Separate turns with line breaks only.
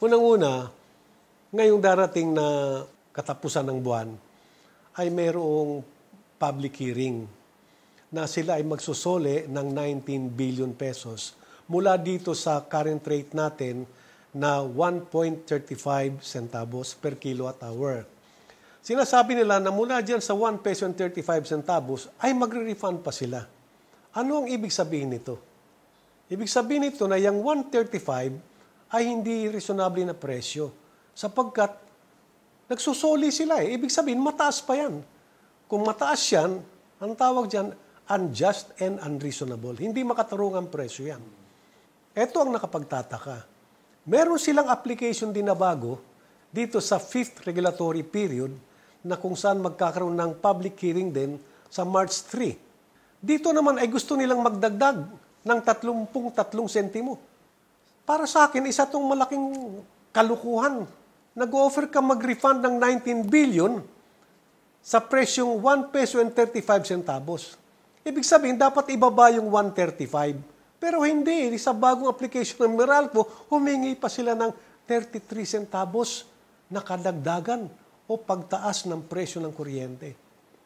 Unang-una, ngayong darating na katapusan ng buwan, ay mayroong public hearing na sila ay magsusole ng 19 billion pesos mula dito sa current rate natin na 1.35 centavos per kilowatt hour. Sinasabi nila na mula dyan sa 1 peso and 35 centavos ay magre-refund pa sila. Ano ang ibig sabihin nito? Ibig sabihin nito na yung 135 ay hindi reasonable na presyo sapagkat nagsusoli sila eh. Ibig sabihin, mataas pa yan. Kung mataas yan, ang tawag dyan, unjust and unreasonable. Hindi makatarungang presyo yan. Ito ang nakapagtataka. Meron silang application din na bago dito sa 5th regulatory period na kung saan magkakaroon ng public hearing din sa March 3. Dito naman ay gusto nilang magdagdag ng 33 sentimo. Para sa akin, isa itong malaking kalukuhan. Nag-offer ka mag-refund ng 19 billion sa presyong 1 peso and 35 centavos. Ibig sabihin, dapat ibaba yung 135. Pero hindi. Sa bagong application ng Meralco, humingi pa sila ng 33 centavos na kadagdagan o pagtaas ng presyo ng kuryente.